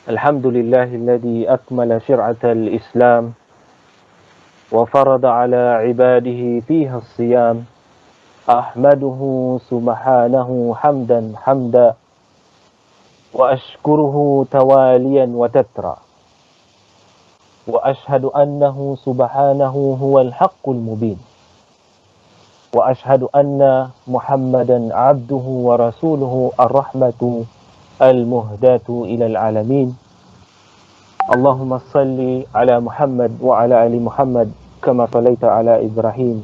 الحمد لله الذي أكمل شرعة الإسلام وفرض على عباده فيها الصيام. أحمده سبحانه حمدا وأشكره تواليا وتترى، وأشهد أنه سبحانه هو الحق المبين، وأشهد أن محمدا عبده ورسوله الرحمة المهداة إلى العالمين. اللهم صل على محمد وعلى آل محمد كما صليت على إبراهيم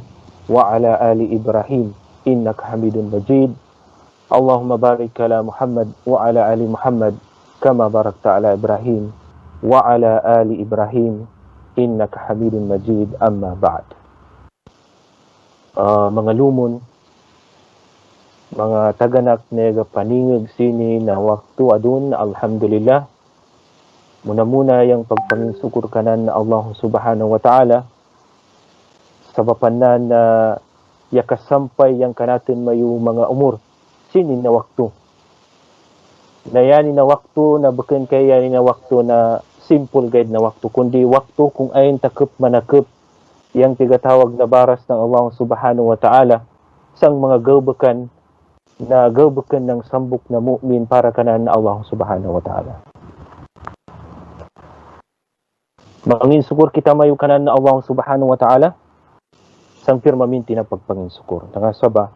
وعلى آل إبراهيم إنك حميد مجيد. اللهم بارك على محمد وعلى آل محمد كما باركت على إبراهيم وعلى آل إبراهيم إنك حميد مجيد. أما بعد. Mga lumon, mga taganak na paningig sini na waktu adun, alhamdulillah. Muna yung pagpanginsukur kanan na Allah subhanahu wa ta'ala sa bapanan na yakasampay yang kanatin mayu mga umur sinin na waktu. Na yani na waktu na bukan kaya yani na waktu na simple guide na waktu, kundi waktu kung ayon takip manakip yang tigatawag na baras ng Allah subhanahu wa ta'ala sang mga gawbakan ng sambuk na mu'min para kanan na Allah subhanahu wa ta'ala. Manginsukur kita mayu kanan na Allah subhanahu wa ta'ala sang firmaminti na pagpanginsukur. Nangasaba,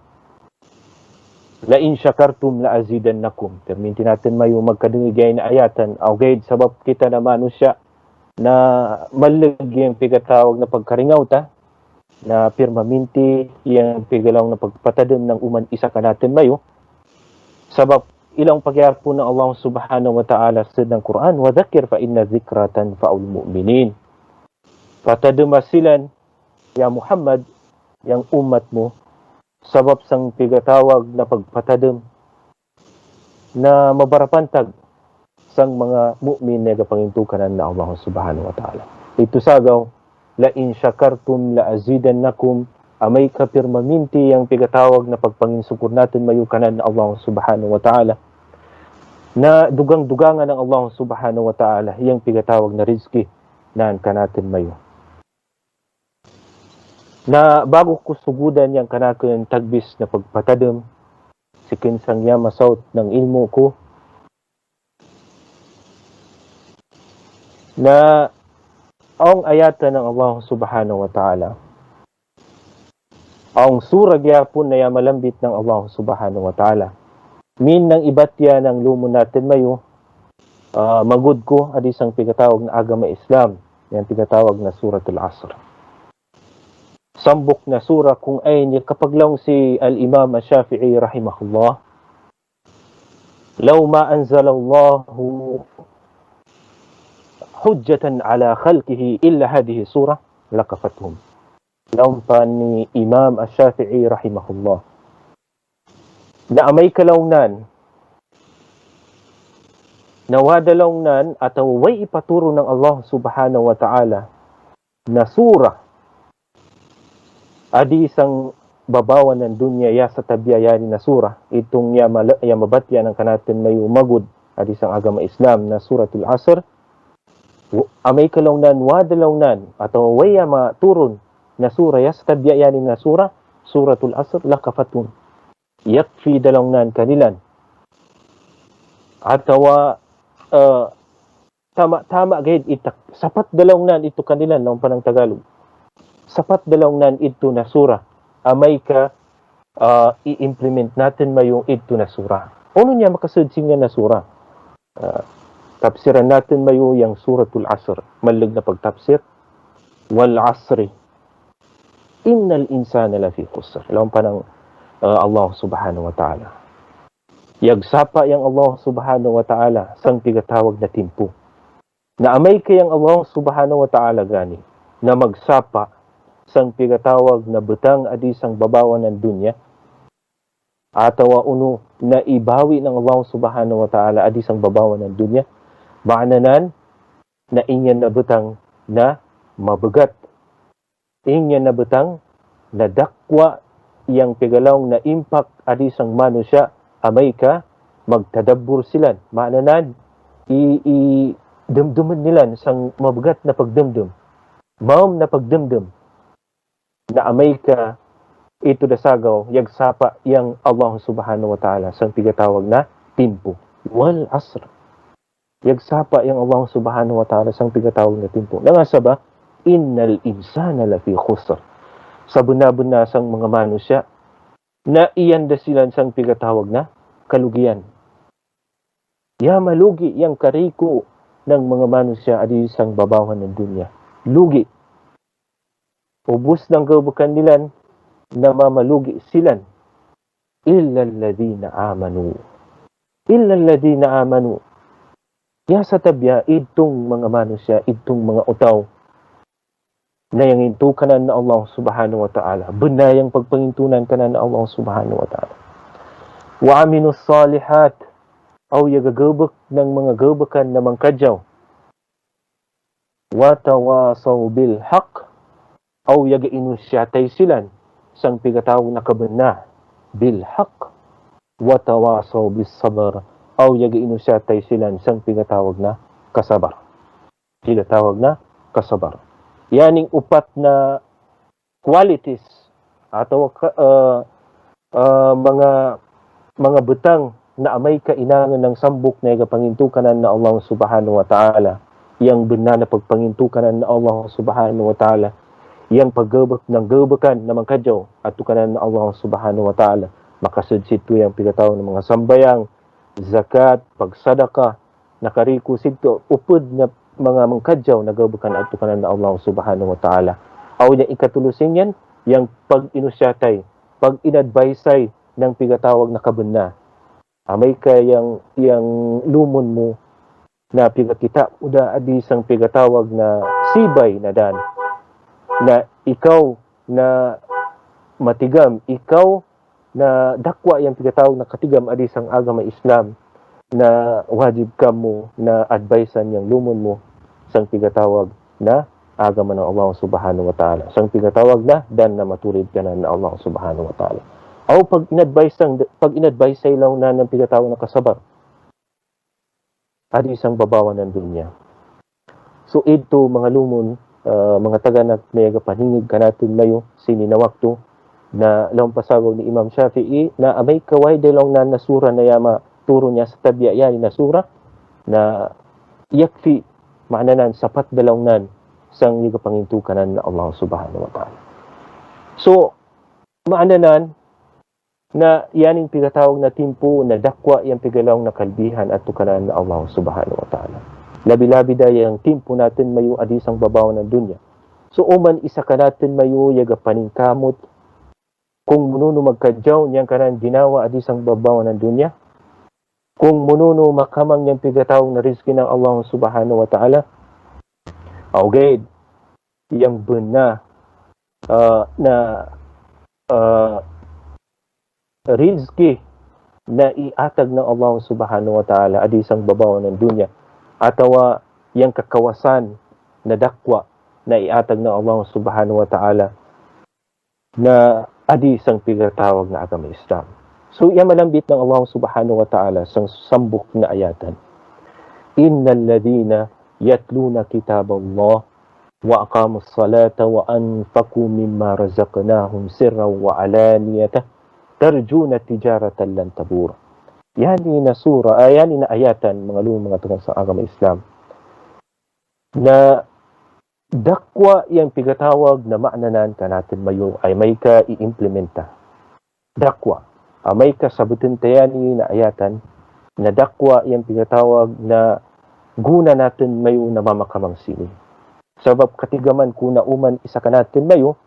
la in syakartum la azidannakum. Firminti natin mayu magkadungigay na ayatan o gayad sabab kita na manusya na malagi ang pigatawag na pagkaringaw ta na firmaminti yang pigalaw na pagpatadem ng uman isa ka natin mayo sabab ilang pagyarpo ng Allah subhanahu wa ta'ala sa ng Quran, wa dhakir fa inna dhikra tanfa'ul mu'minin. Patademasilan ya Muhammad yang umat mo sabab sang pigatawag na pagpatadem na mabarapantag sang mga mu'min na kapangintukanan na Allah subhanahu wa ta'ala. Ito sagaw, la in syakartum la azidannakum, amay kapirmaminti yang pigatawag na pagpanginsukur natin mayukanan na Allah subhanahu wa ta'ala, na dugang-dugangan ng Allah subhanahu wa ta'ala, yang pigatawag na rizki na kanatin mayu. Na bago ko sugudan yang kanakin tagbis na pagpatadem, sikin sang yamasaut ng ilmo ko, na ang ayatan ng Allah subhanahu wa ta'ala, ang surag yapon na yamalambit ng Allah subhanahu wa ta'ala, min ng ibatya ng lumon natin mayo, magud ko, adisang pigatawag na agama Islam, yung pigatawag na suratul Asr. Sambok na sura kung ay kapag lang si al-Imam Ash-Shafi'i rahimahullah, law ma anzalallahu hujjatan ala khalqihi illa hadhihi surah lakafathum. Laumpan ni Imam Ash-Shafi'i rahimahullah na amay kalaunan na wadalaunan at way ipaturo ng Allah subhanahu wa ta'ala na surah adi isang babawan ng dunya ya sa tabiyayari na surah itong yamabatya ng kanatin may umagod adi isang agama Islam na suratul Asr. Amay kalaunan, wadalaunan, atau waya maturun na sura, yas tabiyayanin na sura, suratul Asr, lakafatun. Yakfi dalaunan kanilan. Atawa, tama gayad itak. Sapat dalaunan ito kanilan, ng panang Tagalog. Sapat dalaunan ito na sura. Amay ka, i-implement natin mayong ito na sura. Ano niya makasudsingan na sura? Tafsiran natin mayo yung suratul Asr. Malig na pagtafsir. Wal asri. Innal insana lafi khusr. Alam pa ng Allah subhanahu wa ta'ala. Yagsapa yung Allah subhanahu wa ta'ala sang pigatawag na timpo. Na amay kayang Allah subhanahu wa ta'ala gani na magsapa sang pigatawag na betang adisang babawan ng dunya. Atawa uno na ibawi ng Allah subhanahu wa ta'ala adisang babawan ng dunya. Maananan na inyan na betang na mabagat. Inyan na betang na dakwa yang pigalaw na impact adisang manusya amay ka magtadabbur sila. Maananan dumduman nila sang mabigat na pagdumdum, maom na pagdumdum, na amay ka ito dasagaw, yagsapa yang Allah subhanahu wa ta'ala sang pigatawag na timpo. Wal asr. Yagsapa yang Allah subhanahu wa ta'ala sang pigatawag na timpo. Nangasa ba? Innal insana lafi khusr. Sa buna-buna sang mga manusya, na iyan dasilan sang pigatawag na kalugian. Ya malugi yang kariko ng mga manusya adi sang babawan ng dunya. Lugi. Ubus ng kabukan nilan na mamalugi silan. Illa alladhina amanu. Illa alladhina amanu. Ya sa tabya, itong mga manusya, itong mga utaw, na yang intukanan na Allah subhanahu wa ta'ala. Benayang pagpangintunan kanan na Allah subhanahu wa ta'ala. Wa aminus salihat. Aw yagagabak ng mga gabakan na mangkadyaw. Wa tawasaw bil haq. Aw yagainusyatay silan sang pigatawag na kabanna bil haq. Wa tawasaw bis sabar. Aw yagainusyatay silan sang pigatawag na kasabar. Pigatawag na kasabar. Yaning upat na qualities atau mga butang na amay kainangan ng sambok na igapangintukanan na Allah subhanahu wa ta'ala, yang benar na pagpangintukanan na Allah subhanahu wa ta'ala, yang paggabak ng gabakan na mangkadyaw at tukanan na Allah subhanahu wa ta'ala, makasudsitu yang pigatawag ng mga sambayang, zakat, pagsadaka, nakariku sigto, upod na mga mangkadyaw na gabakan at tukanan na Allah subhanahu wa ta'ala. Aw yung ikatulusin yan, yang pag-inusyatay, pag-inadvisay ng pigatawag na kabanna. Amay ka yang lumon mo na pigakita uda adi sang pigatawag na sibay na dan, na ikaw na matigam, ikaw na dakwa yang pigatawag na katigam adi sang agama Islam, na wajib ka mo na advisean yang lumon mo sang pigatawag na agama ng Allah subhanahu wa ta'ala, sang pigatawag na dan na maturid ka na Allah subhanahu wa ta'ala. O pag inadvise sa ilaw na ng pigatawag na kasabar, adi isang babawan ng dunya. So ito mga lumon, mga taga na may paningig ka natin mayo, sininawakto, na laong pasagaw ni Imam Shafi'i, na amay kaway dalawang na nasura na yama, turo niya sa tabya yan, nasura, na yakfi, maananan, sapat dalawang nan, sang ligapangintukanan na Allah subhanahu wa ta'ala. So, maananan, na yaning pigatawag na timpo na dakwa yang pigalawang na kalbihan at tukanan na Allah subhanahu wa ta'ala. Labi-labi daya yung timpo natin mayo adisang babaw ng dunya. So uman isa ka natin mayo yaga paningkamot kung mununo magkadyaw niyang kanan ginawa adisang babaw ng dunya. Kung mununo makamang yung pigatawag na rizki ng Allah subhanahu wa ta'ala. Okay, yung buna rizki na iatag ng Allah subhanahu wa ta'ala adi isang babaw ng dunya, atawa yang kakawasan na dakwa na iatag ng Allah subhanahu wa ta'ala na adi isang pigatawag na agama Islam. So yan malambit ng Allah subhanahu wa ta'ala sa sambok na ayatan. Innal ladhina yatluna kitaballah wa aqamus salata wa anfaqu mimma razaqnahum sirran wa alaniyatan tarjuna tijaratan lan tabur. Yani na sura, yani na ayatan, mga mga tunang sa agama Islam, na dakwa yang pigatawag na maananan ka natin mayo ay may ka i-implementa. Dakwa. May ka sabutin tayani na ayatan, na dakwa yang pigatawag na guna natin mayo na mamakamang sini. Sabab katigaman kuna uman isa ka natin mayo,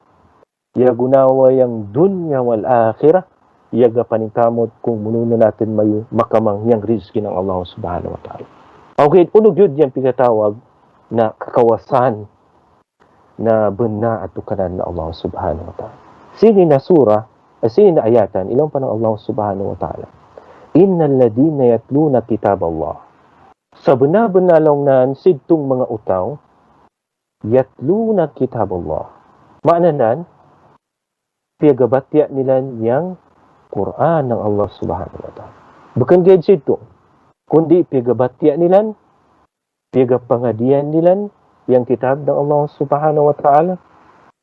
yagunawa yang dunya wal akhirah, yaga paningkamot kung mununo natin mayo makamang yang rizki ng Allah subhanahu wa ta'ala. Okay, unog yun yung pigatawag na kakawasan na bena at tukanan na Allah subhanahu wa ta'ala. Sini na sura, sini na ayatan, ilang pa ng Allah subhanahu wa ta'ala. Innal ladina yatluna kitab Allah. Sa bena-bena lang nan sidtong mga utaw, yatluna kitab Allah. Maananan, piyagabatya nila yang Quran ng Allah subhanahu wa ta'ala. Bukan gadget to, kundi pigabatya nilan piyaga pangadian nilan yang kitab ng Allah subhanahu wa ta'ala,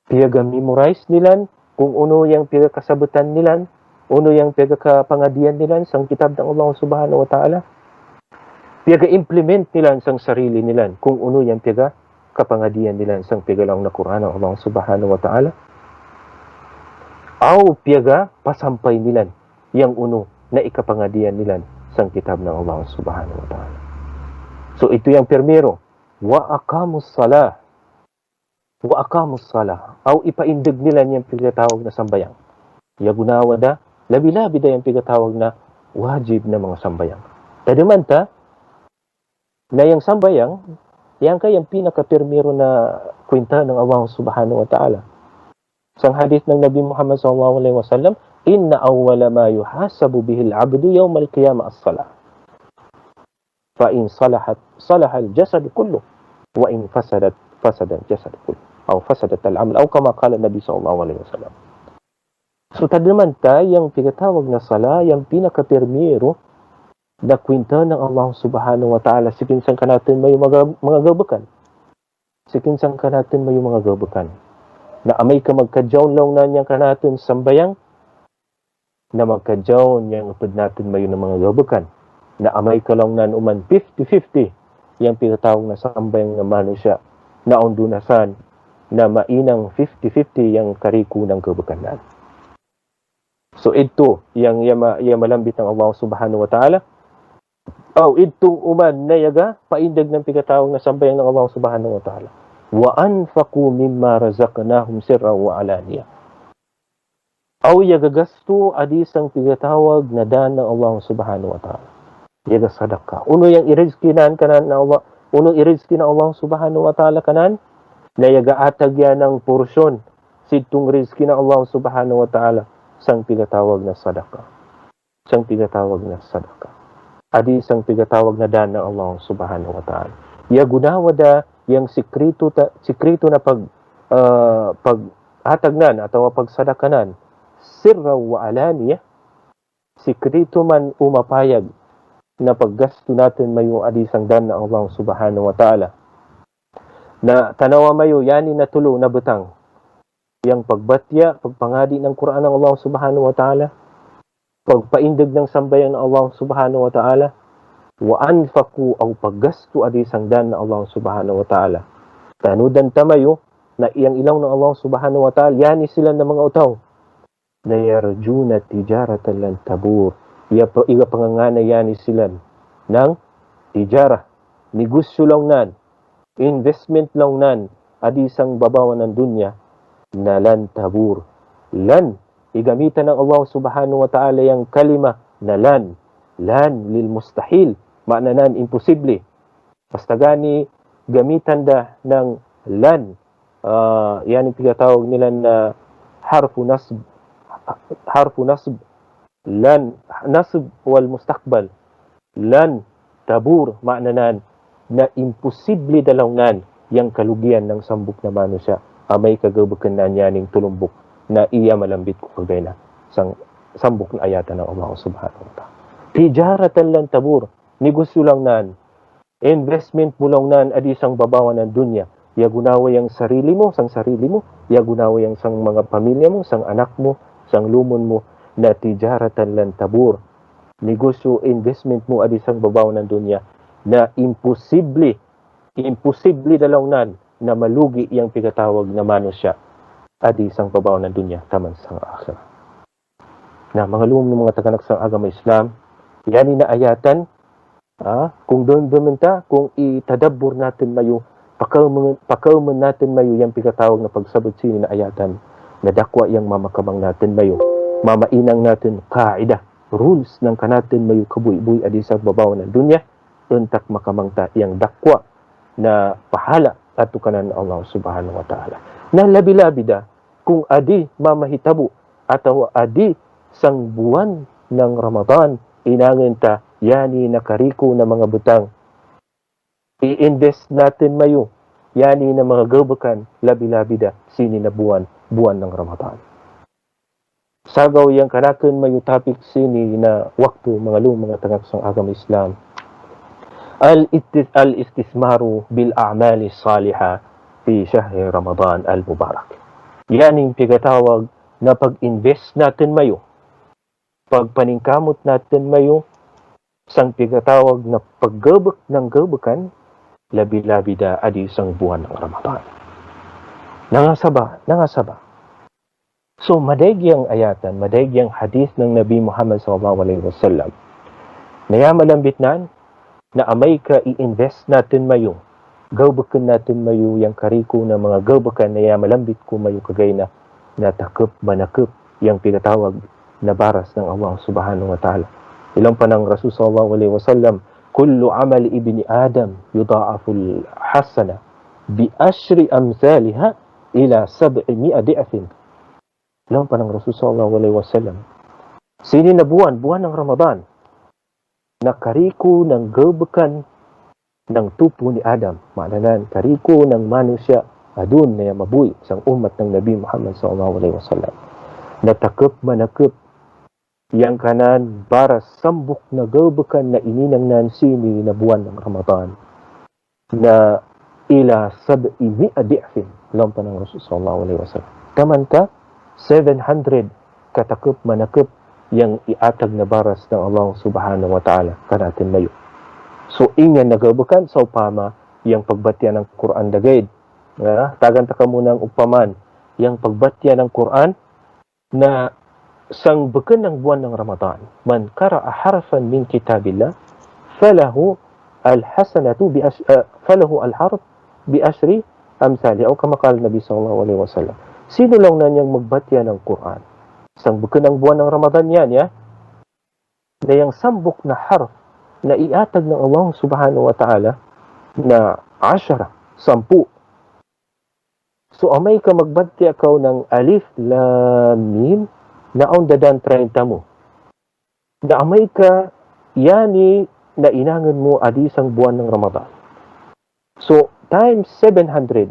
piyaga memorize nilan kung uno yang piyaga kasabutan nilan, uno yang piyaga kapangadian nilan sang kitab ng Allah subhanahu wa ta'ala, piyaga implement nilan sang sarili nilan kung uno yang piyaga kapangadian nilan sang piyaga lang na Quran ng Allah subhanahu wa ta'ala, au piyaga pasampay nilan yang uno na ikapangadian nilan sang kitab ng Allah subhanahu wa ta'ala. So ito yung primero, wa aqamus salah au ipaindig nila yung pigatawag na sambayang. Yagunawa da, labi-labi da yung pigatawag na wajib na mga sambayang. Tadamanta, na yung sambayang, yan kayang pinaka-primero na kwenta ng Allah subhanahu wa ta'ala. Sang hadith ng Nabi Muhammad sallallahu alaihi wasallam, inna awwala ma yuhasabu bihil abdu yawmal qiyamah as-salah. فإن صلحت صلح الجسد كله وإن فسدت فسد الجسد كله أو فسدت العمل أو كما قال النبي صلى الله عليه وسلم. So tadamanta yung pinatawag na sala, yung pinaka-primero na kwenta ng Allah subhanahu wa ta'ala, sikinsan ka natin may mga gabakan. Sikinsan ka natin may mga gabakan. Na amay ka magkadyawn lang na niyang ka natin sambayang, na magkadyawn niyang upad natin may mga gabakan. Na amay ka lang nan uman 50-50 yung pinatawag na sambayang na manusya na undunasan na mainang 50-50 yung kariku ng kabakanan. So ito yung malambit ng Allah subhanahu wa ta'ala. Ito uman na yaga paindag ng pinatawag na sambayang ng Allah subhanahu wa ta'ala. Wa anfaqu mimma razaqnahum sirran wa alaniya. Yagagasto adisang pinatawag na dan ng Allah subhanahu wa ta'ala. Yaga sadaka. Uno yang irizkinan kanan na Allah, uno irizkin na Allah subhanahu wa ta'ala kanan, na yaga atag yan ng porsyon, sitong rizkin na Allah subhanahu wa ta'ala, sang pigatawag na sadaka. Sang pigatawag na sadaka. Adi sang pigatawag na dan ng Allah subhanahu wa ta'ala. Yagunawa da yung sikrito na pag-atagnan atau pagsadakanan, sirra wa alaniya, sikrito man umapayag, na paggasto natin mayo adisang dan na Allah subhanahu wa ta'ala. Na tanawa mayo, yani na tulo na butang. Yang pagbatya, pagpangadi ng Quran ng Allah subhanahu wa ta'ala, pagpaindag ng sambayan ng Allah subhanahu wa ta'ala, wa anfaqu au paggasto adisang dan na Allah subhanahu wa ta'ala. Tanudan tamayo, na iyang ilaw ng Allah subhanahu wa ta'ala, yani sila na mga utaw, na yarjuna tijaratan lan tabur. Iga panganganayan sila ng tijara, negosyo lang nan, investment lang nan, adisang babawan ng dunya, na lan tabur. Lan, igamitan ng Allah subhanahu wa ta'ala yung kalima na lan lil mustahil, maananan imposible. Basta gani, gamitan da ng lan, yan yung tinatawag nila na harfu nasb, lan nasb wal mustaqbal, lan tabur, maananan na imposible dalawnan yang kalugian ng sambok na manusya amay kagabakan na yaning tulumbok na iya malambit ko kagay na sang sambok na ayatan ng Allah subhanahu wa ta'ala. Tijaratan lan tabur, negosyo lang nan, investment mo lang nan adisang babawan ng dunya, yagunawa yung sarili mo, yagunawa yung sang mga pamilya mo, sang anak mo, sang lumon mo, na tijaratan lan tabur, negosyo, investment mo adisang babaw ng dunya na imposible dalawnan na malugi yung pigatawag na manusya adisang babaw ng dunya taman sang akhir. Na mga lumon ng mga taganak sang agama Islam, yani na ayatan, kung doon bumenta, kung itadabbur natin mayo, pakauman natin mayo yung pigatawag na pagsabot sini na ayatan, na dakwa yung mamakamang natin mayo, mamainang natin kaida, rules ng kanatin mayo kabuy-buy adisang babaw ng dunya, untak makamangta yang dakwa na pahala ato kanan Allah subhanahu wa ta'ala. Na labi-labi da, kung adi mamahitabo ataw adi sang buwan ng Ramadan, inangin ta, yani nakariko na mga butang. I-invest natin mayo, yani na mga gabakan, labi-labi da, sini na buwan ng Ramadan. Sagaw yang kanakan mayo topic sini na waktu mga tangak sang agama Islam. al-istismaru bil a'mali salihah fi syahri Ramadan al-Mubarak. Yan yung pigatawag na pag-invest natin mayo, pagpaningkamot natin mayo, sang pigatawag na paggabak ng gabakan, labi-labi da adi isang buwan ng Ramadan. Nangasaba. So, madagyang ayatan, madagyang hadith ng Nabi Muhammad SAW, na malambit na amay ka i-invest natin mayo, gabakan natin mayo yung kariko na mga gabakan na malambit ko mayo kagay na natakip, manakip, yung pinatawag na baras ng Allah subhanahu wa ta'ala. Ilang pa ng Rasul SAW, kullu amal ibni Adam yudha'aful hasana bi ashri amsalha ila 700 di'afin. Ilang pa ng Rasul SAW, sini na buwan ng Ramadan, na kariko ng gabakan ng tupo ni Adam. Maalanan, kariko ng manusia adun na mabuhi sang umat ng Nabi Muhammad SAW. Natakip manakip yang kanan baras sambuk na gabakan na ininang nansini na buwan ng Ramadan na ila 700 di'afin. Ilang pa ng Rasul SAW. Taman ka 700 katakip manakip yang iatag na baras ng Allah subhanahu wa ta'ala kanatin mayo. So, ingan nagabakan sa upama yang pagbatya ng Quran dagayd. Tagan ta ka munang upaman yang pagbatya ng Quran na sang bakan ng buwan ng Ramadan. Man qara'a harfan min kitabillah falahu al-hasanatu falahu al-harf bi ashri amsali o kama qala Nabi sallallahu alaihi wasallam. Sino lang na niyang magbatya ng Quran? Sang bukan ng buwan ng Ramadan yan, na yung sambok na harf na iatag ng Allah subhanahu wa ta'ala na 10, 10. So, amay ka magbatya ka ng alif, lam, mim, na ang dadan 30 mo. Na amay ka, yani, na inangan mo adisang buwan ng Ramadan. So, times 700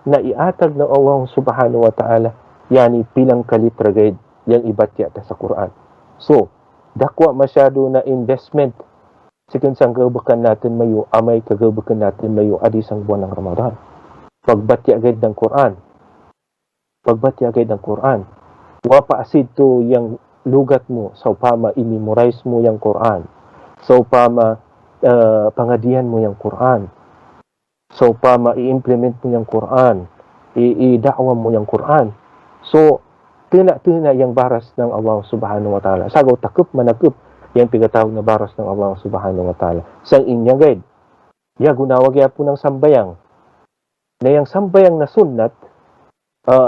na iatag ng Allah subhanahu wa ta'ala, yani pilang kalitra gaid yang ibatya ta sa Quran. So, dakwa masyado na investment sikin sang gabakan natin mayo, amay kagabakan natin mayo adisang buwan ng Ramadan. Pagbatya gaid ng Quran. Wapa asid to yang lugat mo, sa upama i-memorize mo yang Quran. Sa upama pangadian mo yang Quran. Sa upama i-implement mo yang Quran. I-da'wa mo yang Quran. So, tina yang baras ng Allah subhanahu wa ta'ala. Sagaw takip manakip yung pigatawag na baras ng Allah subhanahu wa ta'ala. Sang inyang guide. Gunawag po ng sambayang. Na yung sambayang na sunnat,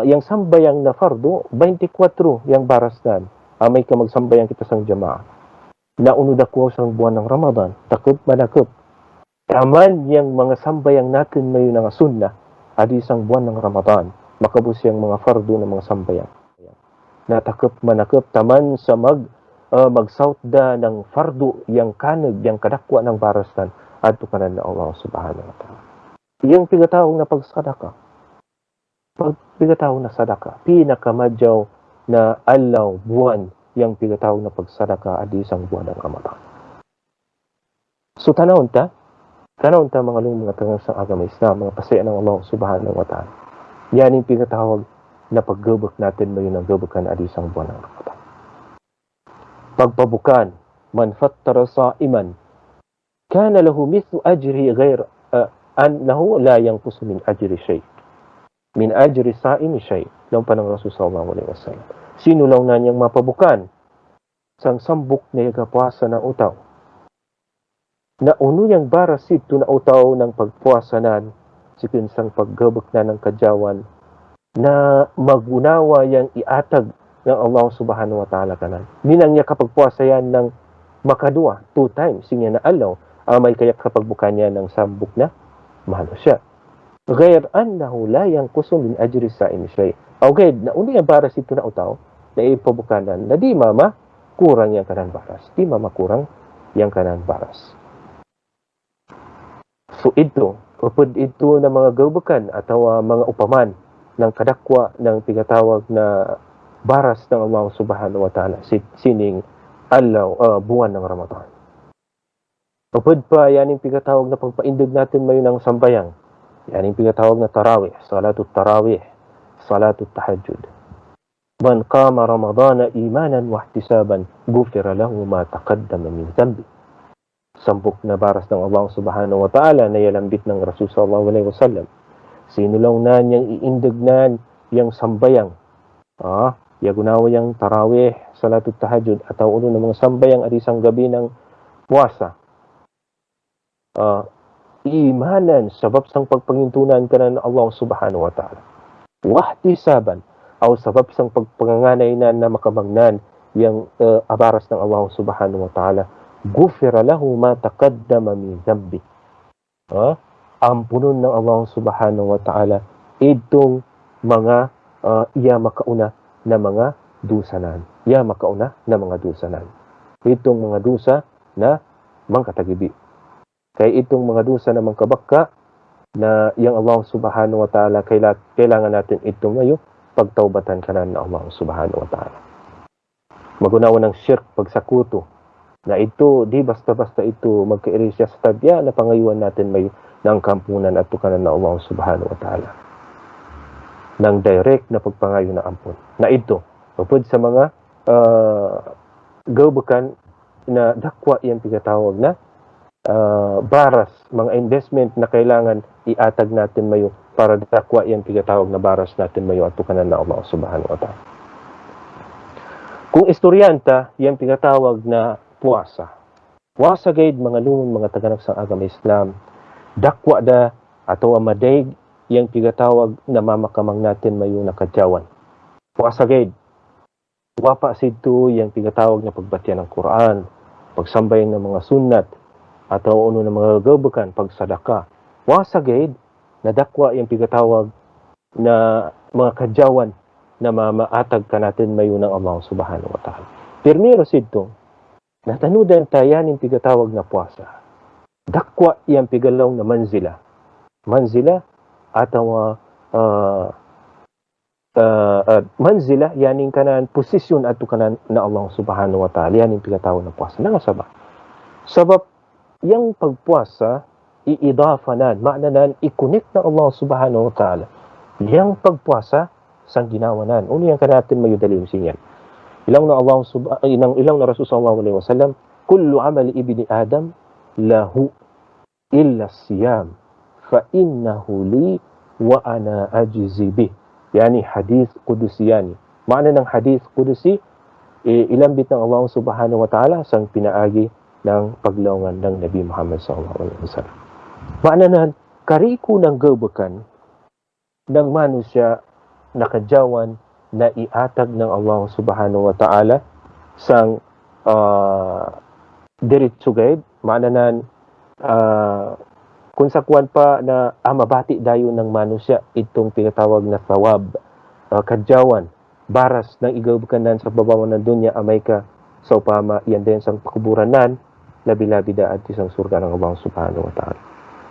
yung sambayang na fardo, 24 yung baras nan. May ka magsambayang kita sang jamaah. Naunod ako sa buwan ng Ramadan. Takip manakip. Taman yung mga sambayang natin may nga sunnah, adi isang buwan ng Ramadan. Makabus yung mga fardo ng mga sambayang. Natakip manakip taman sa magsautda ng fardo yang kanag, yang kadakwa ng barasan at tukanan na Allah subhanahu wa ta'ala. Yung pigatawang na pagsadaka, pinakamadyaw na alaw, buwan, yung pigatawang na pagsadaka at isang buwan ng Ramadan. So tanawon ta mga lumang mga tangang sa agama Islam, mga pasaya ng Allah subhanahu wa ta'ala. Yan yung pigatawag na paggabak natin may ng gabakan at isang buwan ng Ramadan. Pagpabukan, man fattara sa'iman, kana lahu mithlu ajri ghayr annahu la yanqusu min ajri shay. Min ajri sa'imi shay. Lang pa ng Rasul sallallahu alaihi wasallam. Sino lang na niyang mapabukan sang sambok na yagapwasa ng utaw. Na uno yang barasid to na utaw ng pagpuasa nan, sikin sang paggabak na ng kadyawan, na magunawa yang iatag ng Allah subhanahu wa ta'ala kanan. Minang niya kapag puwasa yan ng makadua, 2 times, sinya na alaw, may kaya kapag buka niya ng sambuk na, mahalo siya. Gayr annahu la yanqusu min ajri sa'im shay. Okay, na uni ang baras ito na utaw, na ipabukanan, na di mama, kurang yang kanan baras. Di mama kurang yang kanan baras. So ito, upod ito na mga gabakan atau mga upaman ng kadakwa ng pinatawag na baras ng Allah subhanahu wa ta'ala sining alaw, buwan ng Ramadan. Upod pa, yan yung pinatawag na pagpaindog natin mayon ng sambayang. Yan yung pinatawag na tarawih, salatut tahajjud. Man qama ramadana imanan wa ihtisaban, ghufira lahu ma taqaddama min dhanbi. Sampok na baras ng Allah subhanahu wa ta'ala na yalambit ng Rasul sallallahu alaihi wasallam. Sinulaw na niyang iindagnan yang sambayang. Yagunawa yang tarawih, salatut tahajjud, atau uno ng mga sambayang at isang gabi ng puasa. Imanan, sabab sang pagpangintunan ka na ng Allah subhanahu wa ta'ala. Wahtisaban, o sabab sang pagpanganganay na makamagnan yang abaras ng Allah subhanahu wa ta'ala. Ghufira lahu ma taqaddama min dhanbi. Ampunon ng Allah subhanahu wa ta'ala itong mga iya makauna na mga dusanan. Itong mga dusa na mangkatagibi. Kaya itong mga dusa na mangkabaka na yang Allah subhanahu wa ta'ala kailangan natin itong ngayon pagtaubatan ka na ng Allah subhanahu wa ta'ala. Magunawa ng shirk, pagsakuto, na ito, di basta-basta ito magka-erasya sa tabya na pangayuan natin may ng kampunan at tukanan na Allah subhanahu wa ta'ala. Nang direct na pagpangayo na ampun. Na ito, upod sa mga gawbakan na dakwa yan pinatawag na baras, mga investment na kailangan iatag natin mayo para dakwa yan pinatawag na baras natin mayo at tukanan na Allah subhanahu wa ta'ala. Kung istoryanta, yan pinatawag na puasa. Puasa gayud mga lumon, mga taganak sa agama Islam. Dakwa da atau amadayg yang pinatawag na mamakamang natin mayo nakadyawan. Puasa gayud. Wapa sidto yang pinatawag na pagbatian ng Quran, pagsambay ng mga sunnat, atau uno ng mga gabakan, pagsadaka. Puasa gayud na dakwa yang pinatawag na mga kadyawan na mamaatag ka natin mayo ng Allah subhanahu wa ta'ala. Pirmiro sidto, natanudan tayan yung pigatawag na puasa. Dakwa yung pigalaw na manzila. Manzila atau manzila yaning kanan posisyon ato kanan na Allah subhanahu wa ta'ala. Yan yung pigatawag na puasa. Nangasaba. Sabab yung pagpuasa iidafanan, maknanan ikunik na Allah subhanahu wa ta'ala. Yung pagpuasa sang ginawanan. Uno yung kanatin mayo dalim sinyan. Ilang na Rasul sallallahu alaihi wasallam, kullu amali ibni Adam lahu illa siyam fa innahu li wa ana ajzi bih. Yani hadis qudusi yani. Makna ng hadis qudusi ilambit ng Allah subhanahu wa ta'ala sang pinaagi ng paglawngan ng Nabi Muhammad sallallahu alaihi wasallam. Makna nan kariku ng gabakan ng manusia nakadyawan na iatag ng Allah subhanahu wa ta'ala sang diretso gayud, maananan kung sakwan pa na mabati dayon ng manusya itong pinatawag na thawab, kadyawan, baras ng igawbakanan sa babaw ng dunya amay ka sa upama yan din sang pakuburanan labi-labi da at isang surga ng Allah subhanahu wa ta'ala.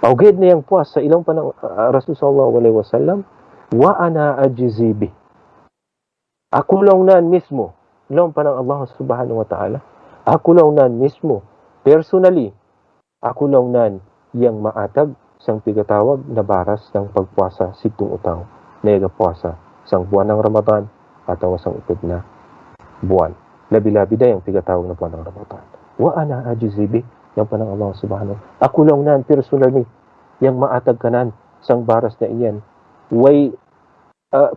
Augid na yung puas sa ilang panang Rasul sallallahu alaihi wasallam, wa ana ajzi bih. Ako lang nan mismo, ilang panang Allah subhanahu wa ta'ala, ako lang nan mismo, personally, ako lang nan yang maatag sang pigatawag na baras ng pagpuasa sitong utaw na puasa sang buwan ng Ramadan atau sang upod na buwan. Labi-labi da yung pigatawag na buwan ng Ramadan. Wa ana ajzi bih, yang panang Allah subhanahu. Ako lang nan personally yang maatag kanan sang baras na iyan. Way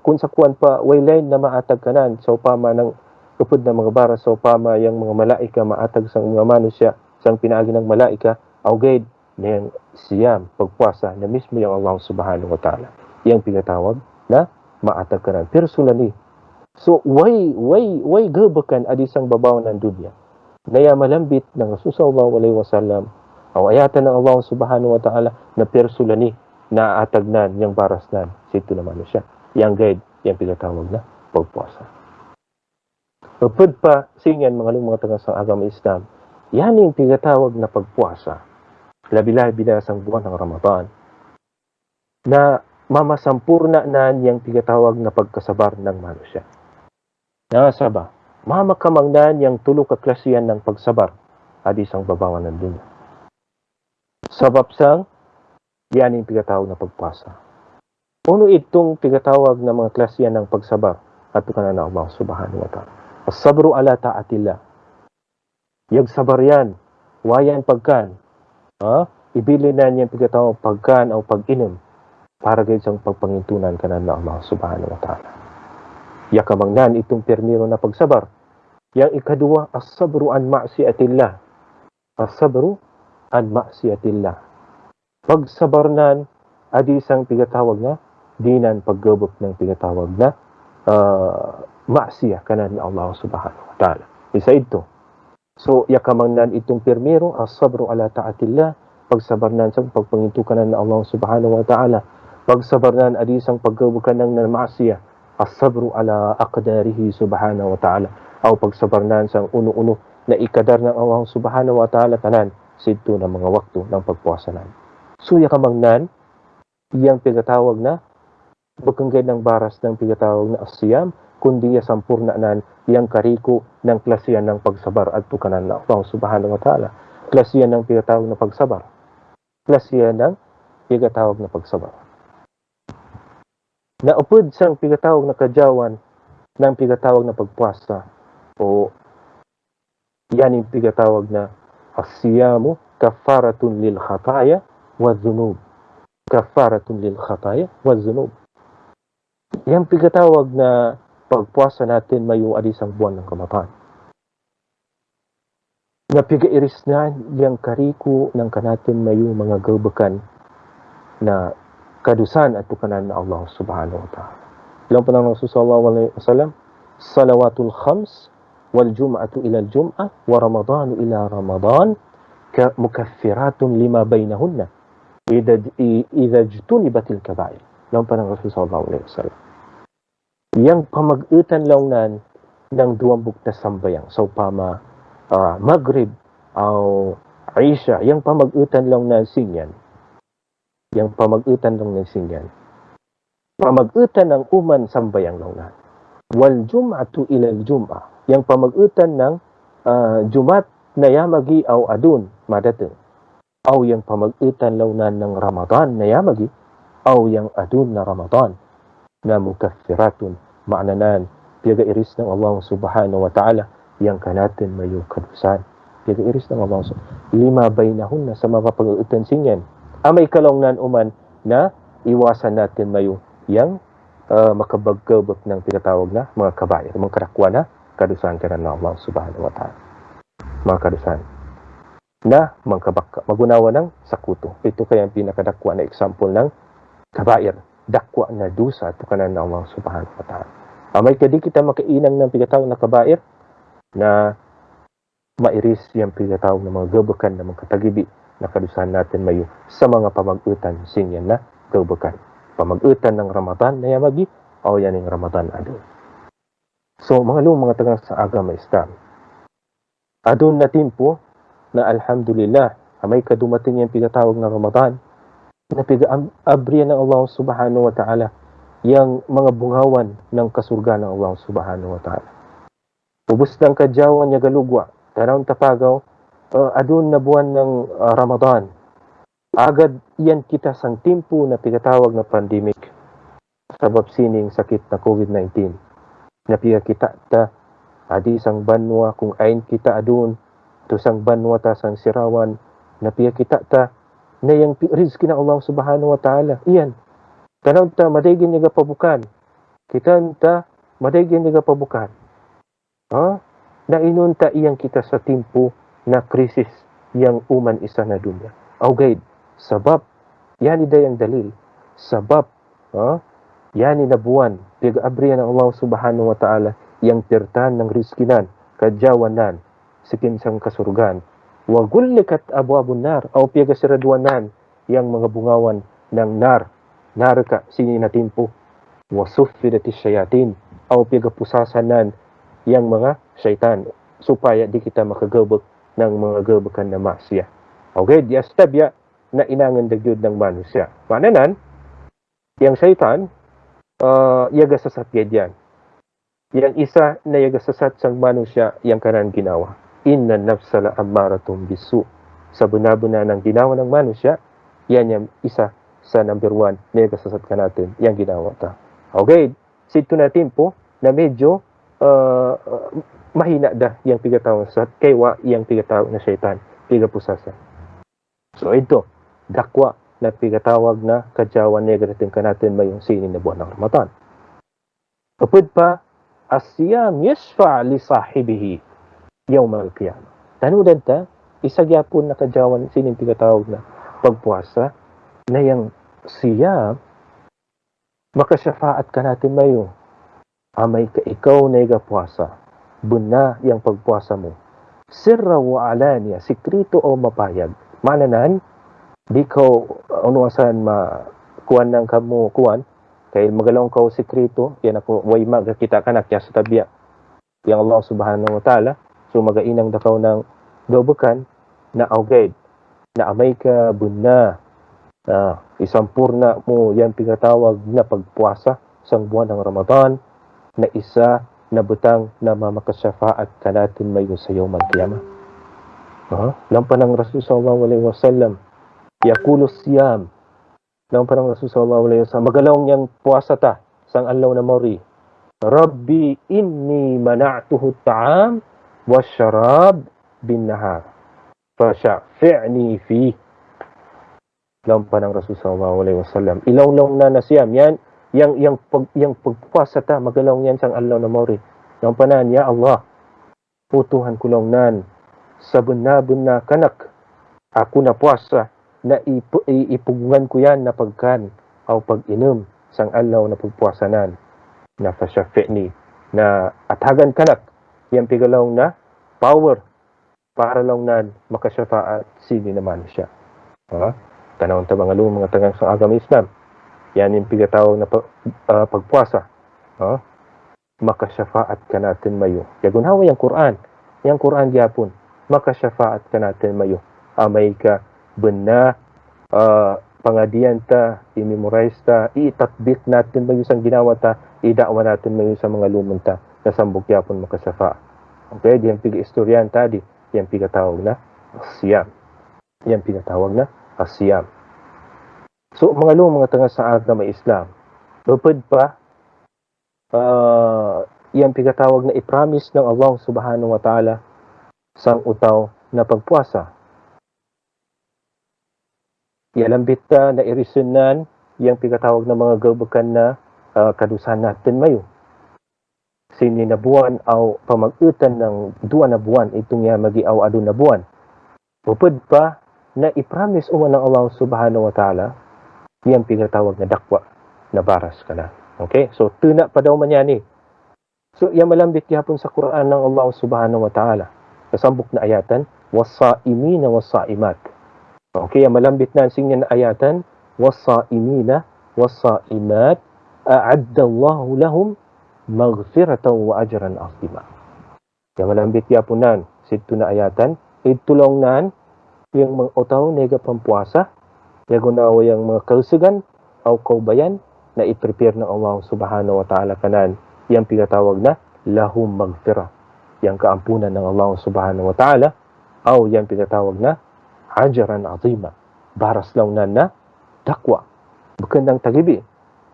kung sakwan pa, way line na maatag kanan sa upama ng upod na mga baras sa upama yung mga malaika maatag sang mga manusya sang pinaagi ng malaika augid na yung siyam, pagpuasa na mismo yung Allah subhanahu wa ta'ala yung pinatawag na maatag kanan personally. So way gabakan adisang babaw ng dunya na malambit ng Rasul sallallahu alaihi wasallam o ayatan ng Allah subhanahu wa ta'ala na personally na atagnan yung baras nan sito na manusya yang guide, yang pinatawag na pagpuasa. Upod pa, sinyan mga taga sa agama Islam, yan yung pinatawag na pagpuasa, labi-labi na sang buwan ng Ramadan, na mamasampurna na yung pinatawag na pagkasabar ng manusya. Nasaba, mamakamangnan yung tulong kaklasiyan ng pagsabar, adi sang babangan ng dunya. Sabab sang yan yung pigatawag na pagpasa. Uno itong pigatawag na mga klasyan ng pagsabar at kanan na Allah subhanahu wa ta'ala. As-sabru ala ta'atillah. Yag sabar yan. Wayan pagkan. Ibili na niya pigatawag pagkan o pag-inom para gayud sang pagpangintunan kanan na Allah subhanahu wa ta'ala. Yakamangnan itong permiro na pagsabar. Yang ikadua, as-sabru an ma'siyatillah. As-sabru an ma'siyatillah. Pagsabarnan, adi sang pigatawag na, dinan paggabok ng pigatawag na ma'siyah kanan ni Allah subhanahu wa ta'ala. Isa ito. So, yakamangnan itong permiro, as-sabru ala ta'atillah, pagsabarnan sang pagpangintu kanan ni Allah subhanahu wa ta'ala. Pagsabarnan, adi sang paggabok ng ma'siyah, as-sabru ala aqdarihi subhanahu wa ta'ala. O pagsabarnan sang uno-uno na ikadar ng Allah subhanahu wa ta'ala tanan sidto ng mga wakto ng pagpuasanan. So, yakamangnan, iyang pigatawag na bakanggay ng baras ng pigatawag na asiyam, kundi sampurnaan iyang kariko ng klasyan ng pagsabar at tukanan na Allah subhanahu wa ta'ala. Klasyan ng pigatawag na pagsabar. Klasyan ng pigatawag na pagsabar. Naupod sang pigatawag na kajawan ng pigatawag na pagpuasa o yan yung pigatawag na asiyamu kafaratun lil khataya wa dhunub. Kafaratun lil khataya wa dhunub. Yang pigatawag na pagpuasa natin mayo adisang buwan ng kamatayan. Na pigairis na yang kariko ng kanatin mayo mga gabakan na kadusan at tukanan na Allah subhanahu wa ta'ala. Ilang pa ng Rasul sallallahu alaihi wasallam, salawatul khams wal jum'atu ila al jum'ah wa ramadanu ila ramadan ka mukaffiratun lima bainahunna idza jtunibatil kaba'ir. Ilang pa ng Rasul sallallahu alaihi wasallam. Yang pamag-utan launan ng duwambok na sambayang so pama Maghrib o Isha, yang pamag-utan lang na singyan. Yang pamag-utan lang ng singyan. Pamag-utan ng uman sambayang launan. Wal jum'atu ila al-jum'ah. Yang pamag-utan ng Jumat na yamagi o adun madateng. O yang pamag-utan launan ng Ramadan na yamagi o yang adun na Ramadan na mukaffiratun ma'nanan piyaga iris ng Allah subhanahu wa ta'ala yang kanatin mayo kadusan. Piyaga iris ng Allah lima bainahun na sa mga pag-utan singyan. Amay kalongnan uman na iwasan natin mayo yang makabagkabot ng tinatawag na mga kabair, mga karakwa na kadusan kanan ng Allah subhanahu wa ta'ala. Mga kadusan na mangkabaka, magunawa ng sakuto. Ito kaya ang pinakadakwa na example ng kabair, dakwa na dusa at kanan ng Allah subhanahu wa ta'ala. Amay kadi kita makainang ng pinatawag na kabair na mairis yung pinatawag na mga gabakan na mga katagibi na kadusan natin mayo sa mga pamag-utan singyan na gabakan. Pamag-utan ng Ramadan na yamagi o yan yung Ramadan adun. So mga mga tagang sa agama Islam. Adun na timpo na alhamdulillah amay kadumating yung pinatawag na Ramadan na piga-abriya ng Allah subhanahu wa ta'ala yang mga bungawan ng kasurga ng Allah subhanahu wa ta'ala. Ubus ng kadyawan niya galugwa, tanawang tapagaw, adun na buwan ng Ramadan. Agad yan kita sang timpo na pinatawag na pandemic sabab sining sakit na COVID-19. Napiga kita ta, adi sang banwa kung ain kita adun, to sang banwa ta sang sirawan, napiga kita ta, na yung rizki na Allah subhanahu wa ta'ala. Iyan. Tanaw ta, madaygin niya pabukan. Kita ta, madaygin niya pabukan. Nainunta iyang kita sa timpo na krisis yang uman isa na dunya. Awgaid, sabab, yani dayang dalil. Sabab, yani na buwan, pig-abriya ng Allah subhanahu wa ta'ala, yang tirtan ng rizkinan, kadyawanan, sikinsang kasurgan, wagullikat abu-abun nar o piyagasiraduanan yang mga bungawan ng nar ka sini na timpo wasufidati syayatin o piyagapusasanan yang mga syaitan supaya di kita makagabak ng mga gabakan na masya. Okay, di astabya na inangan dagyod ng manusya. Mananan, yang syaitan yaga sasat yan. Yang isa na yaga sasat sang manusya yang kanan ginawa. Inna nafsala ammaratun bisu. sa buna-buna ng ginawa ng manusia, yan yung isa sa number 1 na kasasat ka natin, yung ginawa ta. Okay, sito natin po na medyo mahina da yung pigatawag sa kaywa yung pigatawag na syaitan, pigapusasa. So ito, dakwa na pigatawag na kadyawan negatin ka natin mayong sinin na buwan ng Ramadan. Upod pa, asyam yashfa' li sahibihi yawm al-qiyamah. Tanudan ta, isa gyapon na kadyawan sinin pigatawag na pagpuasa na yung siyam makasyafaat ka natin mayo. Amay ka ikaw na puasa. Buna yung pagpuasa mo. Sirra wa alaniya, sikrito o mapayag. Mananan, di ko unuasan kuwan ng kamo kuwan, kay magalong ka sikrito, yan ako, way magkita ka na kya sa tabiya. Yang Allah subhanahu wa ta'ala, so magainang dakaw ng dobukan na awgade, na amay ka buna, isampurna mo yan pinatawag na pagpuasa sa buwan ng Ramadan, na isa na butang na mamakasyafaat ka natin mayo sa yawm al-qiyamah. Lampan ng Rasul sallallahu alaihi wasallam, yakulo siyam, lampan ng Rasul sallallahu alaihi wasallam, magalawang niyang puasa ta, sang alaw na mori, Rabbi inni mana'tuhu ta'am wa syarab bin nahar, fasyafi'ni fi. Lampan ng Rasul sallallahu alaihi wasallam, ilaw-law na siyam, yan, yang pagpuasa ta, magalaw yan sang alaw na mori. Lampanan, ya Allah, putuhan kulong nan, sabun na kanak, ako na puasa, na ipugungan ko yan na pagkan, o pag-inom, sang alaw na pagpuasanan, na fasyafi'ni, na athagan kanak, yan pigalaw na power, para lang nan makasyafaat, sili naman siya. Tanawang ta mga tagang sa agama Islam, yan yung pigatawag na pagpuasa. Makasyafaat ka natin mayo. Yagunhawa yung Quran. Yung Quran gyapon. Makasyafaat ka natin mayo. Amay ka bena, pangadiyan ta, i-memorize ta, i-tatbik natin mayo sang ginawa ta, i-da'wa natin mayo sa mga lumon ta, nasambok gyapon makasyafaat. Okay, diyan piga-istoryan tadi, yan pigatawag na siyam. Yan pigatawag na siyam. So, mga tanga sa agama Islam, upad pa, yan pigatawag na i-promise ng Allah subhanahu wa ta'ala sang utaw na pagpuasa. Yalambit na irisunan yang pigatawag na mga gabakan na kadusan natin mayo. Sini na buwan o pamag-utan ng 2 na buwan, itong yan magiaw ado na buwan. Upad pa na i-promise uman ng Allah subhanahu wa ta'ala, yan pinatawag na dakwa, na baras ka na. Okay? So, tuna pa daw man yan eh. So, yan malambit yapon sa Quran ng Allah subhanahu wa ta'ala. Kasambok na ayatan, wasa'imina wasa'imat. Okay? Yan malambit na sing na ayatan, wasa'imina wasa'imat, a'addallahu lahum maghfiratan wa ajran azima. Yan malambit yapon nan, sito na ayatan, itulong nan, yung mga utaw nega pampuasa, yagunawa yung mga kausugan o kaubayan na i-prepare ng Allah subhanahu wa ta'ala kanan, yung pinatawag na lahum magfira, yung kaampunan ng Allah subhanahu wa ta'ala, o yung pinatawag na ajran azima, baras lang na dakwa, bukan ng tagibi,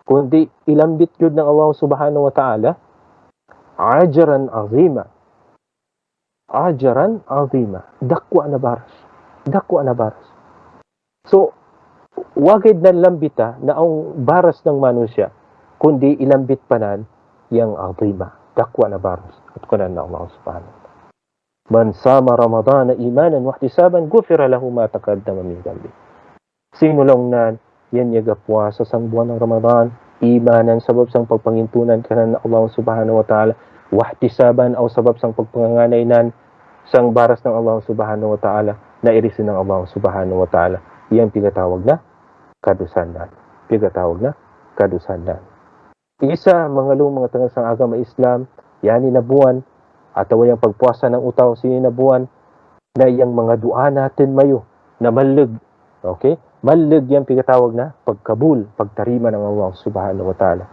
kundi ilambit yun ng Allah subhanahu wa ta'ala, ajran azima, dakwa na baras. So, wagid na lambita na ang baras ng manusya, kundi ilambit panan yang azima, dakwa na baras. At kunan na Allah subhanahu. Man sama Ramadan imanan wa ihtisaban ghufira lahu ma taqaddama min dhanbi. Sino lang nan yan yaga puasa sang buwan ng Ramadan, imanan sabab sang pagpangintunan kanan na Allah subhanahu wa ta'ala, wa ihtisaban o sabab sang pagpanganganay nan sang baras ng Allah subhanahu wa ta'ala, na irisin ng Allah subhanahu wa ta'ala. Yan pinatawag na kadusanan. Isa, mga tangang sang agama Islam, yani na buwan, at yung pagpuasa ng utaw, sini na buwan, na yung mga dua natin mayo, na malig. Okay? Malig yan pinatawag na pagkabul, pagtarima ng Allah subhanahu wa ta'ala.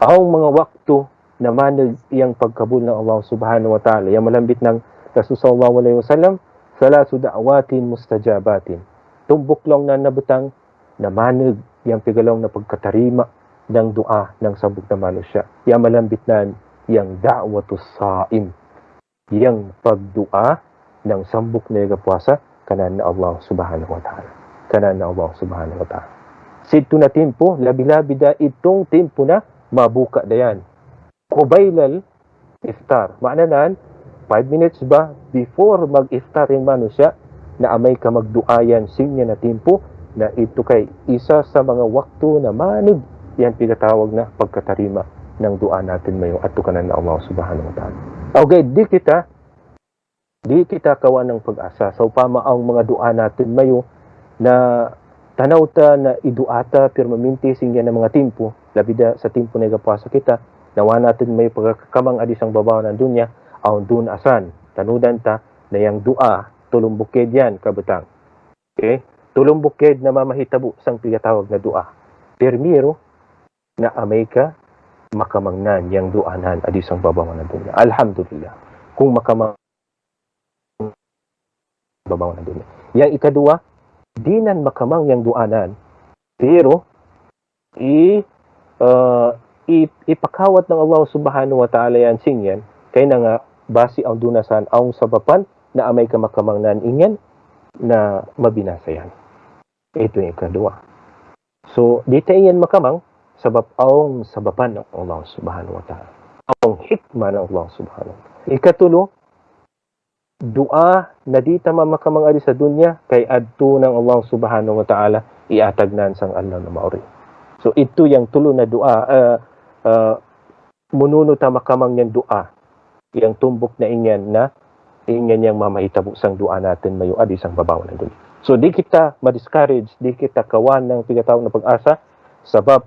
Ang mga waktu na manig yung pagkabul ng Allah subhanahu wa ta'ala, yung malambit ng Rasul sallallahu alaihi wasallam, salasu da'watin mustajabatin. Tumbok lang na nabutang na manag yang pigalong na pagkatarima ng dua ng sabog na manusia. Yang malambit na yang da'watus saim. Yang pagdua ng sambok na puasa kanan na Allah subhanahu wa ta'ala. Kanan na Allah subhanahu wa ta'ala. Sito na tempo, labi-labi da itong tempo na mabuka dayan. Kubailal iftar. Maananan, 5 minutes ba before mag-iftar yung manusia na amay ka magduayan sinya na tempo na ito kay isa sa mga waktu na manig yan pinatawag na pagkatarima ng dua natin mayo at tukanan na Allah subhanahu wa ta'ala. Okay, di kita kawan ng pag-asa. So, upama ang mga dua natin mayo na tanaw ta na iduata permanente sinya ng mga tempo, labida sa tempo na igapasa kita, nawa natin may pagkakamang adi sang babaw ng dunya, aon dun asan, tanudan ta na yang dua, tulong bukid yan, kabutang. Okay? Tulong bukid na mamahitabo sang pigatawag na dua. Permiro na amay ka makamangnan yang duanan adi sang babaw ng dunya. Alhamdulillah. Kung makamang babaw ng dunya. Yang ikadua, dinan makamang yang duanan. Pero, ipakawat ng Allah subhanahu wa ta'ala yan singyan, kaya na nga, basi ang dunasan ang sabapan na amay ka makamangnan ingyan na mabinasayan. Ito yung ikadua. So, dito ingyan makamang sabab ang sabapan ng Allah subhanahu wa ta'ala. Ang hikmah ng Allah subhanahu wa ta'ala. Ikatulo, dua na di tama makamang ari sa dunya kay adto ng Allah subhanahu wa ta'ala iatagnan sang Allah na maori. So, ito yung tulo na dua. Mununo ta makamang yung dua. Yang tumbok na ingyan yang mamahitabo sang dua natin mayo adi sang babaw na dunya. So di kita ma-discourage, di kita kawan ng pigatawag na pag-asa sabab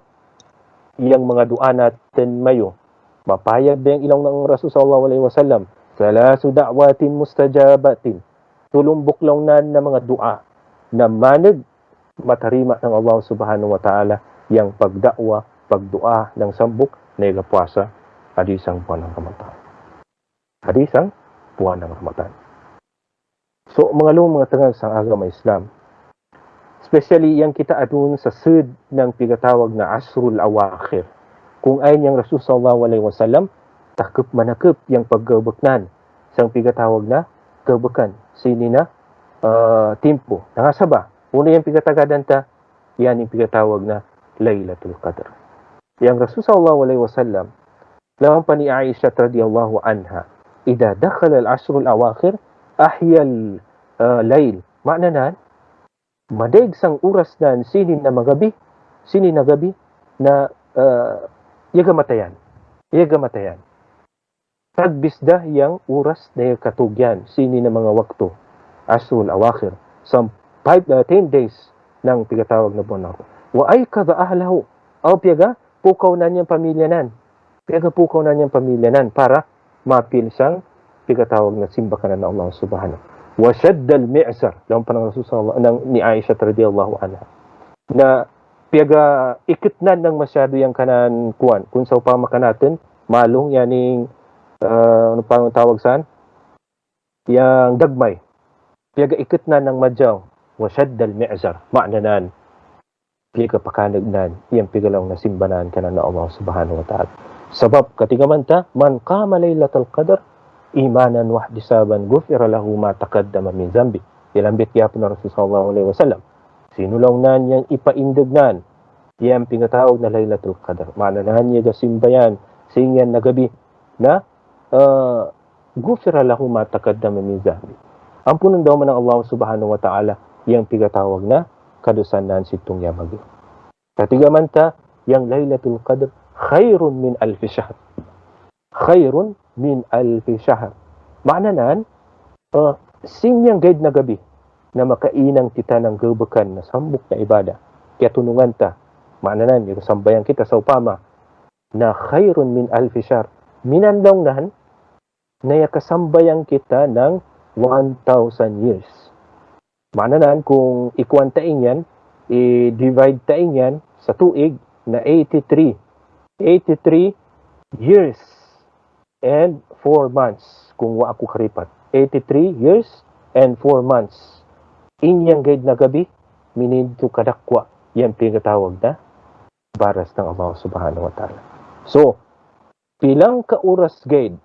yang mga dua natin mayo mapayag din ilang ng Rasul sallallahu alaihi wasallam, salasu da'watin mustajabatin. Tulong buklaw na mga dua na manag matarima ng Allah subhanahu wa ta'ala yang pagdakwa, pagdua ng sambok na igapwasa adi sang buwan ng Ramadan. Hadisang buwan ng Ramadan. So, mga lumang mga tangag sa agama Islam, especially yang kita adun sa sud ng pigatawag na Asrul Awakhir, kung ayon yang Rasul sallallahu alaihi wasallam, takip manakip yang paggabaknan sang pigatawag na gabakan, sini na timpo. Nangasaba, una yung pigatagadan ta, yan yung pigatawag na Laylatul Qadr. Yang Rasul sallallahu alaihi wasallam, lawan pa ni Aisha radhiyallahu anha, idha dakhala al-ashr al-awakhir ahya al-layl. Maknanan, madaig sang oras nan sini na gabi na yagamatayan. Tagbisda yang oras na katugyan sini na mga wakto asr al-awakhir sa 10 days ng pigatawag na buwan. Wa ay kada ahlahu aw piyaga pukaw na niyang pamilyanan. Para mapil sang pigatawag na simba kanan na Allah subhanahu. Wa shadda al-mi'sar. Lawan pa ng Rasulullah ni Aisha radhiyallahu anha. Na piyaga ikitnan ng masyado yung kanan kuwan. Kung sa upama kanatin, malong yaning ano pang tawag saan? Yang dagmay. Piyaga ikitnan ng madyaw. Wa shadda al-mi'sar. Ma'nanan. Piyaga pakanagnan. Iyang pigalaw na simbanan kanan na Allah subhanahu wa ta'ala. Sabab katigamanta man qama laylatul qadr imanan wa ihtisaban ghufira lahu ma taqaddama min zambi. Ilambit gyapon ng Rasul sallallahu alaihi wasallam. Sinulong nan yang ipaindugnan yang pingatawag na Laylatul Qadr. Maananan niya gasimbayan singyan na gabi na ghufira lahu ma taqaddama min zambi. Ampunan daw man ng Allah subhanahu wa ta'ala yang pingatawag na kadusanan sitong yamagi. Katigamanta yang Laylatul Qadr khairun min alfi shahr. Khairun min alfi shahr. Maananan, sinyang guide na gabi na makainang kita ng gabakan na sambok na ibada. Kaya tunungan ta. Maananan, yung sambayan kita sa upama na khairun min alfi shahr. Minandong nahan na yakasambayan kita ng 1,000 years. Maananan, kung ikuantain yan, i-divide tain yan sa tuig na 83 years and 4 months kung wa ako karipat. 83 years and 4 months. Inyang guide na gabi, mininto kadakwa, yan pinatawag na baras ng Allah subhanahu wa ta'ala. So, pilang ka oras guide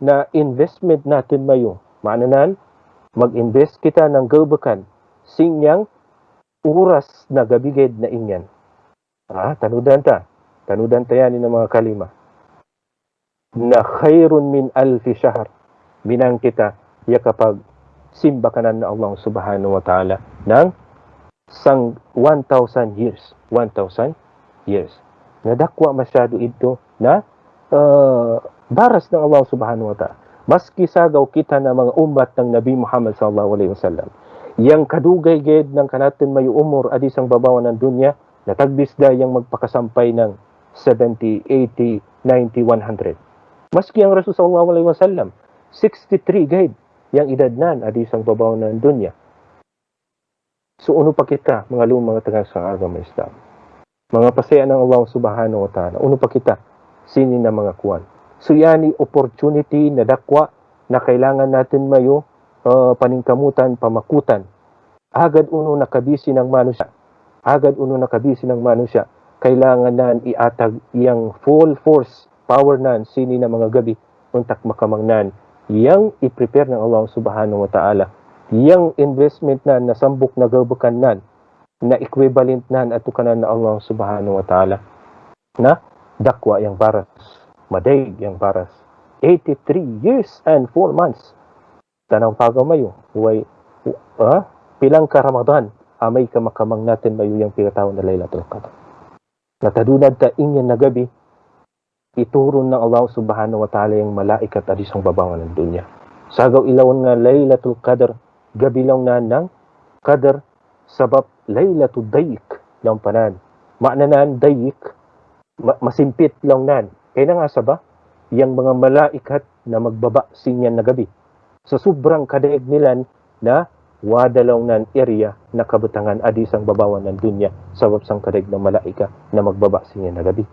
na investment natin mayo, maananan, mag-invest kita ng gabakan, sinyang oras na gabi guide na inyan. Tanudan yan ng mga kalima. Na khairun min alfi shahr. Binang kita, ya kapag simba kanan na Allah subhanahu wa ta'ala ng 1,000 years. 1,000 years. Nadakwa masyado ito na baras ng Allah subhanahu wa ta'ala. Maski sagaw kita na mga umat ng Nabi Muhammad sallallahu alaihi wasallam. Yang kadugay-ged ng kanatin may umur adisang babawan ng dunya, natagbisda yang magpakasampay ng 70, 80, 90, 100. Maski ang Rasul sallallahu alaihi wasallam, 63 gayd yang edad nan adisang babawan ng dunya. So uno pa kita, mga lumang taga sa agama Islam. Mga pasaya ng Allah subhanahu wa ta'ala, uno pa kita, sinin na mga kuwan. So yani opportunity na dakwa na kailangan natin mayo paningkamutan, pamakutan. Agad uno nakabisi ng manusya. Kailangan nan iatag yang full force, power nan, sini na mga gabi, untak makamangnan. Yang i-prepare ng Allah subhanahu wa ta'ala. Yang investment nan, nasambok na gabakan nan, na equivalent nan atukanan na Allah subhanahu wa ta'ala. Na dakwa yang baras. Madayg yang baras. 83 years and 4 months. Tanang pagamayo. Pilang ka Ramadan. Amay ka makamang natin mayo yung pinatawag na Laylatul Qadr. Natadunad ta inyan na gabi. Ituron ng Allah subhanahu wa ta'ala yung malaikat adisang babangan ng dunya. Sagaw ilawan nga Laylatul Qadr. Gabi lang na ng Qadr. Sabab Laylatul Dayik. Lang panan. Maananan Dayik. Masimpit lang nan. Kaya na nga saba, yung mga malaikat na magbaba sinyan na gabi. Sa sobrang kadaig nilan na wadalaw nan area na kabutangan adisang babawan ng dunya sabab sang kadaig ng malaika na magbaba sinyan na gabi.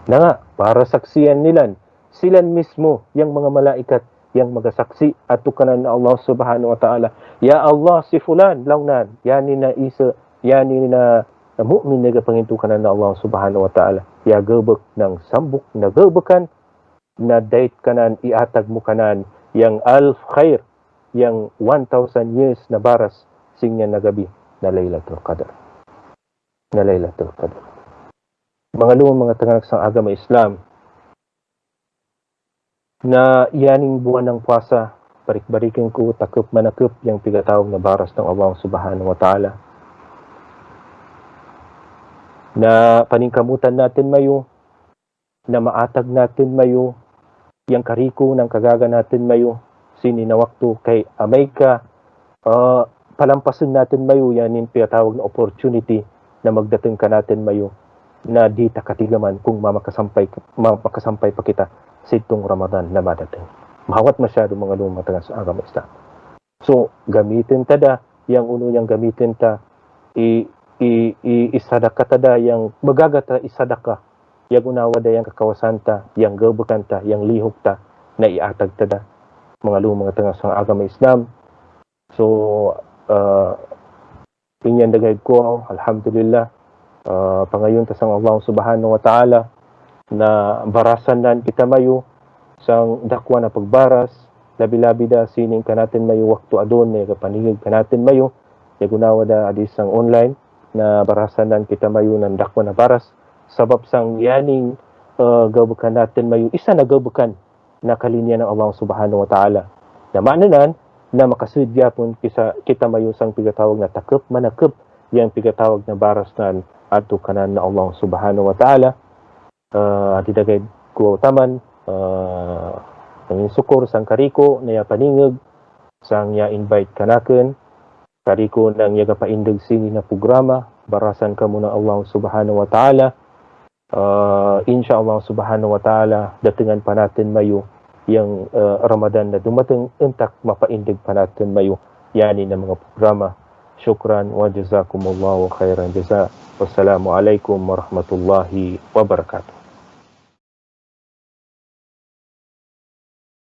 Na nga, para saksiyan nilan, silan mismo, yung mga malaikat, yung magasaksi at tukanan na Allah subhanahu wa ta'ala. Ya Allah, si fulan, lang nan, yani na isa, yani na mu'min na pangintukanan na Allah subhanahu wa ta'ala. Ya gabak ng sambuk na gabakan na date kanan, iatag mo kanan yang alf khair, yang 1,000 years na baras singyan na gabi na Laylatul Qadr. Mga lumang mga tanganak sa agama Islam na yaning buwan ng puasa, barik-barikin ko, takip manakip yang pigatawag na baras ng Allah subhanahu wa ta'ala. Na paningkamutan natin mayo, na maatag natin mayo, yang kariko ng kagaga natin mayo, sini na waktu kay amay ka, palampasin natin mayo, yan yung pinatawag na opportunity na magdating ka natin mayo, na di takatigaman kung mapakasampay pa kita sa itong Ramadan na madating. Mahawat masyado mga lumatagan sa agama Islam. So, gamitin tada, yang uno yang gamitin ta, isadaka tada yang magagata isadaka yang unawa da yang kakawasan ta, yang gabakan ta, yang lihok ta na iatag tada mga lumang tanga sa agama Islam. So inyan dagay ko alhamdulillah pangayon ta sang Allah subhanahu wa ta'ala na barasan nan kita mayo sang dakwa na pagbaras labi-labi da sining kanatin mayo waktu adon na kapaningig kanatin mayo yagunawa da adisang online na barasanan kita mayo ng dakwa na baras sabab sang yaning gabukan natin mayo isa na gabukan na kalinya ng Allah subhanahu wa ta'ala na maananan na makasudya pun kita mayo sang pigatawag na takip manakip yang pigatawag na baras nan ato kanan na Allah subhanahu wa ta'ala atidagay ko taman ng sukur sang kariko na paningig sang ya invite kanaken kariko nang yaga paindag sini na programa, barasan ka muna Allah subhanahu wa ta'ala. Insya Allah subhanahu wa ta'ala, datingan pa natin mayo yung Ramadan na dumating, intak mapaindag pa natin mayo yani na mga programa. Syukran wa jazakumullahu khairan jaza. Wassalamu alaikum warahmatullahi wabarakatuh.